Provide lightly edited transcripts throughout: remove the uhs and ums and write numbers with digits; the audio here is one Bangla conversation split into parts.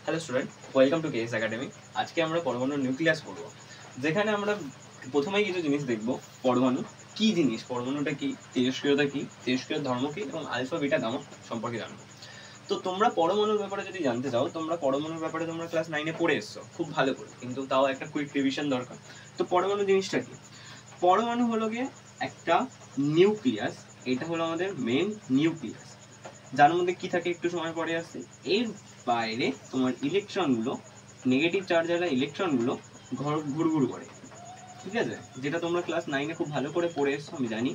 Hello student, welcome to KS academy. আজকে আমরা পরমাণু নিউক্লিয়াস পড়বো, যেখানে আমরা প্রথমেই কিছু জিনিস দেখব। পরমাণু কি জিনিস, পরমাণুটা কি, তেজস্ক্রিয়তা কি, তেজস্ক্রিয়র ধর্ম কি এবং আলফা বিটা গামা সম্পর্কে জানবো। তো তোমরা পরমাণুর ব্যাপারে যদি জানতে চাও, তোমরা পরমাণুর ব্যাপারে তোমরা ক্লাস 9-এ পড়ে এসছো খুব ভালো করে, কিন্তু তাও একটা কুইক রিভিশন দরকার। তো পরমাণু জিনিসটা কি? পরমাণু হলো গিয়ে একটা নিউক্লিয়াস। এটা হলো আমাদের মেন নিউক্লিয়াস, যার মধ্যে কি থাকে একটু সময় পরে আসছে। এর বাইরে তোমার ইলেকট্রনগুলো, নেগেটিভ চার্জওয়ালা ইলেকট্রনগুলো ঘুরঘুর করে, ঠিক আছে? যেটা তোমরা ক্লাস 9-এ খুব ভালো করে পড়ে এসছো, আমি জানি।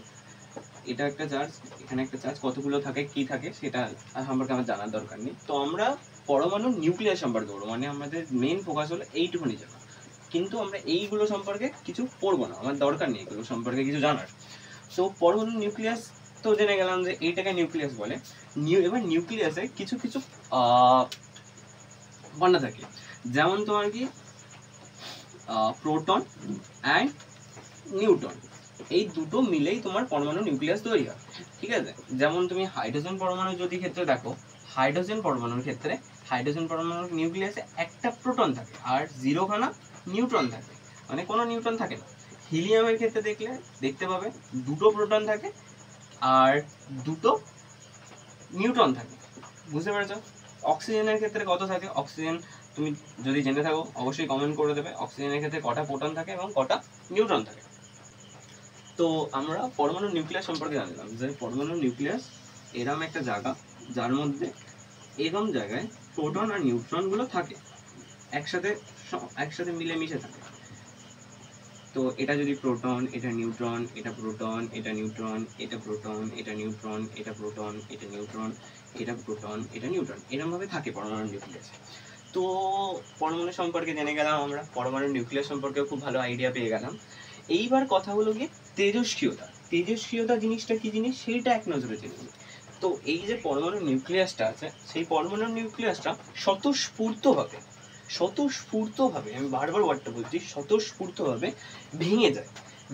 এটা একটা চার্জ, এখানে একটা চার্জ, কতগুলো থাকে কি থাকে সেটা সম্পর্কে আমার জানার দরকার নেই। তো আমরা পরমাণু নিউক্লিয়াস সম্পর্কে পড়বো, মানে আমাদের মেন ফোকাস হলো এইটুকুনি জানা। কিন্তু আমরা এইগুলো সম্পর্কে কিছু পড়বো না, আমার দরকার নেই এগুলো সম্পর্কে কিছু জানার। তো পরমাণু নিউক্লিয়াস তো জেনে গেলাম যে এইটাকে নিউক্লিয়াস বলে। এবার নিউক্লিয়াসে কিছু কিছু কণা থাকে, যেমন তোমার কি প্রোটন অ্যান্ড নিউট্রন, এই দুটো মিলেই তোমার পরমাণু নিউক্লিয়াস তৈরি হয়, ঠিক আছে? যেমন তুমি হাইড্রোজেন পরমাণু যদি ক্ষেত্রে দেখো, হাইড্রোজেন পরমাণুর ক্ষেত্রে হাইড্রোজেন পরমাণুর নিউক্লিয়াসে একটা প্রোটন থাকে আর 0খানা নিউট্রন থাকে, মানে কোনো নিউট্রন থাকে না। হিলিয়ামের ক্ষেত্রে দেখতে পাবে দুটো প্রোটন থাকে আর দুটো নিউট্রন থাকে, বুঝতে পেরেছ? অক্সিজেনের ক্ষেত্রে কত থাকে? অক্সিজেন তুমি যদি জেনে থাকো অবশ্যই কমেন্ট করে দেবে, অক্সিজেনের ক্ষেত্রে কটা প্রোটন থাকে এবং কটা নিউট্রন থাকে। তো আমরা পরমাণু নিউক্লিয়াস সম্পর্কে জানলাম যে পরমাণু নিউক্লিয়াস এরম একটা জায়গা, যার মধ্যে এরম জায়গায় প্রোটন আর নিউট্রনগুলো থাকে, একসাথে মিলেমিশে থাকে। তো এটা যদি প্রোটন, এটা নিউট্রন, এটা প্রোটন, এটা নিউট্রন, এটা প্রোটন, এটা নিউট্রন, এটা প্রোটন, এটা নিউট্রন, এটা প্রোটন, এটা নিউট্রন, এরকম ভাবে থাকে পরমাণু নিউক্লিয়াসে। তো পরমাণু সম্পর্কে জেনে গেলাম, আমরা পরমাণু নিউক্লিয়াস সম্পর্কে খুব ভালো আইডিয়া পেয়ে গেলাম। এইবার কথা হলো গিয়ে তেজস্ক্রিয়তা। তেজস্ক্রিয়তা জিনিসটা কি জিনিস সেইটা এক নজরে জেনে নিই। তো এই যে পরমাণু নিউক্লিয়াসটা আছে, সেই পরমাণু নিউক্লিয়াসটা স্বতঃস্ফূর্তভাবে, আমি বারবার ওয়ার্ডটা বলছি, স্বতঃস্ফূর্তভাবে ভেঙে যায়।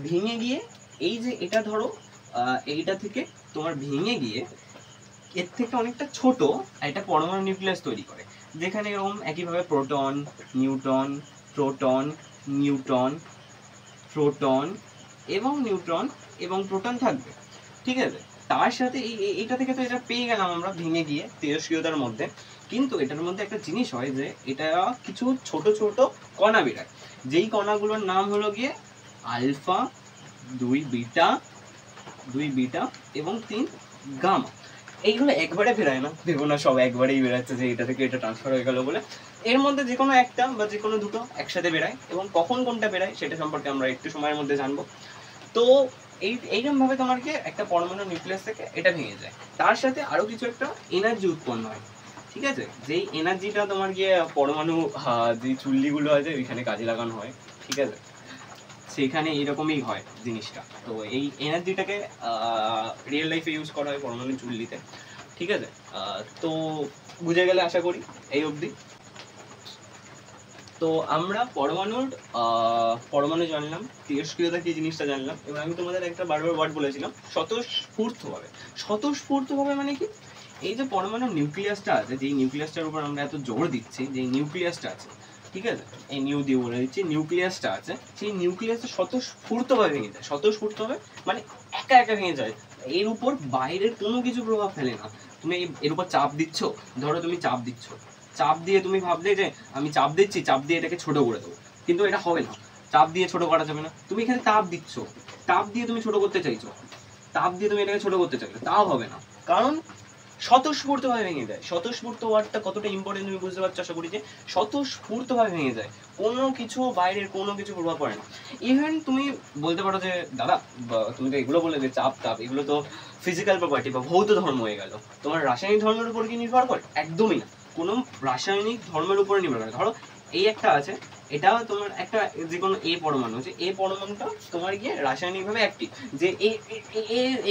ভেঙে গিয়ে এই যে এটা ধরো এইটা থেকে তোমার ভেঙে গিয়ে এর থেকে অনেকটা ছোট একটা পরমাণু নিউক্লিয়াস তৈরি করে, যেখানে এরকম একইভাবে proton, neutron, proton, neutron, proton এবং নিউট্রন এবং প্রোটন থাকবে, ঠিক আছে? তার সাথে এইটা থেকে তো এটা পেয়ে গেলাম আমরা ভেঙে গিয়ে তেজস্ক্রিয়তার মধ্যে। কিন্তু এটার মধ্যে একটা জিনিস হয় যে এটা কিছু ছোট ছোট কণা বেরায়, যেই কণাগুলোর নাম হলো গিয়ে আলফা, 2 বিটা এবং 3 গামা। এইগুলো একবারে বেরায় না, দেখো না সব একবারেই বেরাচ্ছে যে এটা থেকে এটা ট্রান্সফার হয়ে গেল বলে। এর মধ্যে যে কোনো একটা বা যে কোনো দুটো একসাথে বেরায়, এবং কখন কোনটা বেরায় সেটা সম্পর্কে আমরা একটু সময়ের মধ্যে জানবো। তো এইরকম ভাবে তোমার কি একটা পরমাণু নিউক্লিয়াস থেকে এটা ভেঙে যায়, তার সাথে আরো কিছু একটা এনার্জি উৎপন্ন হয়, ঠিক আছে? যেই এনার্জিটা তোমার গিয়ে পরমাণু যে চুল্লিগুলো আছে ওইখানে কাজে লাগানো হয়, ঠিক আছে? সেখানে এরকমই হয় জিনিসটা। তো এই এনার্জিটাকে রিয়েল লাইফে ইউজ করা হয় পরমাণু চুল্লিতে, ঠিক আছে? তো বুঝে গেলে আশা করি এই অবধি। তো আমরা পরমাণু জানলাম, তেজস্ক্রিয়তা কি জিনিসটা জানলাম। এবার আমি তোমাদের একটা বারবার ওয়ার্ড বলেছিলাম, স্বতঃস্ফূর্তভাবে মানে কি? এই যে পরমাণু নিউক্লিয়াসটা আছে, যেই নিউক্লিয়াসটার উপর আমরা এত জোর দিচ্ছি, যেই নিউক্লিয়াসটা আছে, ঠিক আছে, এই নিউ দিয়ে বলে দিচ্ছি, নিউক্লিয়াসটা আছে, সেই নিউক্লিয়াসটা স্বতঃস্ফূর্তভাবে ভেঙে যায়। স্বতঃস্ফূর্তভাবে মানে একা একা ভেঙে যায়, এর উপর বাইরের কোনো কিছু প্রভাব ফেলে না। তুমি এর উপর চাপ দিচ্ছ, ধরো তুমি চাপ দিচ্ছ, চাপ দিয়ে তুমি ভাবলে যে আমি চাপ দিচ্ছি, চাপ দিয়ে এটাকে ছোট করে দেবো, কিন্তু এটা হবে না। চাপ দিয়ে ছোট করা যাবে না। তুমি এখানে তাপ দিচ্ছ, তাপ দিয়ে তুমি ছোট করতে চাইছো, তাপ দিয়ে তুমি এটাকে ছোট করতে চাইছো, তাও হবে না, কারণ স্বতঃস্ফূর্তভাবে ভেঙে যায়। স্বতঃস্ফূর্ত ওয়ার্ডটা কতটা ইম্পর্টেন্ট তুমি বুঝতে পারছো আশা করি, যে স্বতঃস্ফূর্তভাবে ভেঙে যায়, কোনো কিছু বাইরের কোনো কিছু প্রভাব পড়ে না। ইভেন তুমি বলতে পারো যে দাদা তুমি তো এগুলো বলে যে চাপ তাপ, এগুলো তো ফিজিক্যাল প্রপার্টি বা ভৌত ধর্ম হয়ে গেল, তোমার রাসায়নিক ধর্মের উপর কি নির্ভর করে? একদমই না, কোনো রাসায়নিক ধর্মের উপরে নির্ভর করে। ধরো এই একটা আছে, এটা তোমার একটা যে কোনো এ পরমাণু আছে, এ পরমাণুটা তোমার গিয়ে রাসায়নিকভাবে অ্যাক্টিভ, যে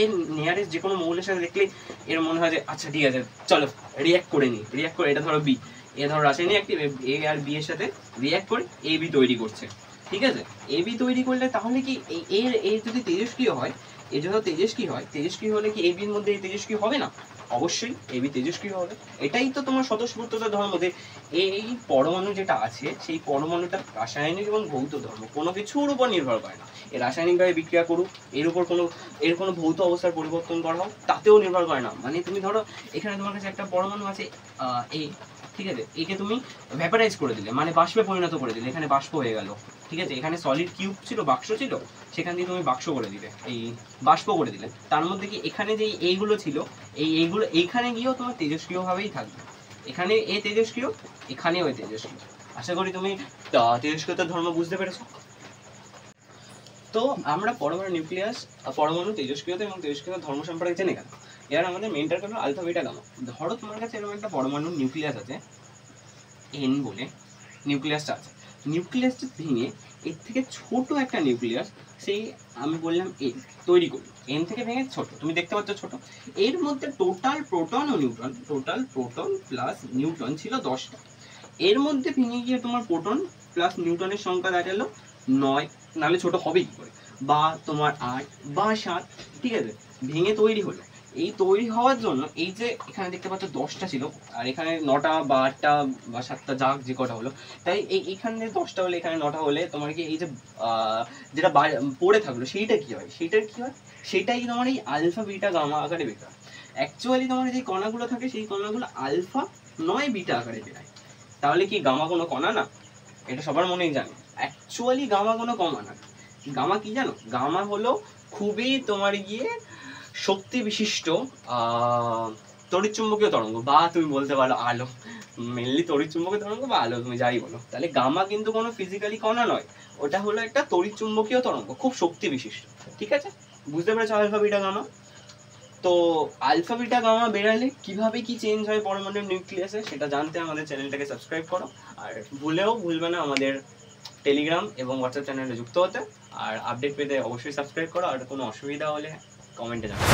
এর নিয়ারেস্ট যে কোনো মৌলের সাথে দেখলে এর মনে হয় যে আচ্ছা ঠিক আছে চলো রিয়াক্ট করে নিই, রিয়াক্ট করে, এটা ধরো বি, এ ধরো রাসায়নিক অ্যাক্টিভ, এ আর বি এর সাথে রিয়াক্ট করে এ বি তৈরি করছে, ঠিক আছে? এ বি তৈরি করলে তাহলে কি এর যদি তেজস্ক্রিয় হয়, এ যত তেজস্ক্রিয় হয়, তেজস্ক্রিয় হলে কি এ বির মধ্যে এই তেজস্ক্রিয় হবে না? অবশ্যই এবি তেজস্ক্রিয় হবে। এটাই তো তোমার স্বতঃস্ফূর্ততা ধর্ম, যে এই পরমাণু যেটা আছে সেই পরমাণুটা রাসায়নিক এবং ভৌত ধর্ম, কোনো কিছুর উপর নির্ভর করে না। এ রাসায়নিকভাবে বিক্রিয়া করুক, এর উপর কোনো ভৌত অবস্থার পরিবর্তন করা হোক, তাতেও নির্ভর করে না। মানে তুমি ধরো এখানে তোমার কাছে একটা পরমাণু আছে এ, ঠিক আছে, একে তুমি ভ্যাপারাইজ করে দিলে, মানে বাষ্পে পরিণত করে দিলে, এখানে বাষ্প হয়ে গেল, ঠিক আছে। এখানে সলিড কিউব ছিল, বাক্স ছিল, সেখান দিয়ে তুমি বাক্স করে দিলে, এই বাষ্প করে দিলে। তার মধ্যে কি এখানে যে এইগুলো ছিল, এইগুলো এইখানে গিয়েও তোমার তেজস্ক্রিয়ভাবেই থাকবে। এখানে এ তেজস্ক্রিয়, এখানেও এ তেজস্ক্রিয়। আশা করি তুমি তেজস্ক্রিয়তার ধর্ম বুঝতে পেরেছো। তো আমরা পরমাণু নিউক্লিয়াস, পরমাণু তেজস্ক্রিয়তা এবং তেজস্ক্রিয়তার ধর্ম সম্পর্কে জেনে গেলাম। এবার আমাদের মেন টার্গেট হলো আলফা বিটা গামা। ধরো তোমার কাছে এরকম একটা পরমাণু নিউক্লিয়াস আছে, এন বলে নিউক্লিয়াসটা আছে। নিউক্লিয়াসটা ভেঙে এর থেকে ছোট একটা নিউক্লিয়াস, সেই আমি বললাম এ তৈরি করি। এন থেকে ভেঙে ছোট, তুমি দেখতে পাচ্ছ ছোট। এর মধ্যে টোটাল প্রোটন ও neutron, total proton plus neutron ছিল 10টা। এর মধ্যে ভেঙে গিয়ে তোমার প্রোটন প্লাস নিউট্রনের সংখ্যা দাঁড়ালো 9, নাহলে ছোট হবে কি করে, বা তোমার 8 বা 7, ঠিক আছে, ভেঙে তৈরি হলো। এই তৈরি হওয়ার জন্য এই যে এখানে দেখতে পাচ্ছ 10টা ছিল, আর এখানে 9টা বা 8টা বা 7টা, যাক যে কটা হলো, তাই এইখানে 10টা হলে এখানে 9টা হলে তোমার কি এই যে যেটা পড়ে থাকলো সেইটা কি হয়, সেইটার কি হয়, সেটাই তোমার এই আলফা বিটা গামা আকারে বেরোয়। অ্যাকচুয়ালি তোমার যে কণাগুলো থাকে সেই কণাগুলো আলফা নয় বিটা আকারে বেরোয়। তাহলে কি গামা কোনো কণা না? এটা সবার মনেই জানে। অ্যাকচুয়ালি গামা কোনো কণা না। গামা কি জানো? গামা হলো খুবই তোমার গিয়ে শক্তি বিশিষ্ট তড়িৎচুম্বকীয় তরঙ্গ, বা তুমি বলতে পারো আলো। মেনলি তড়িৎচুম্বকীয় তরঙ্গ বা আলো, তুমি যাই বলো। তাহলে গামা কিন্তু কোনো ফিজিক্যালি কণা নয়, ওটা হলো একটা তড়িৎচুম্বকীয় তরঙ্গ, খুব শক্তি বিশিষ্ট। ঠিক আছে, বুঝতে পেরেছো আলফা বিটা গামা? তো আলফা বিটা গামা বেরালে কিভাবে কি চেঞ্জ হয় পরমাণুর নিউক্লিয়াসে, সেটা জানতে আমাদের চ্যানেলটাকে সাবস্ক্রাইব করো। আর ভুলবে না আমাদের টেলিগ্রাম এবং হোয়াটসঅ্যাপ চ্যানেলে যুক্ত হতে। আর আপডেট পেতে অবশ্যই সাবস্ক্রাইব করো। আর কোনো অসুবিধা হলে কমেন্টে জানাও।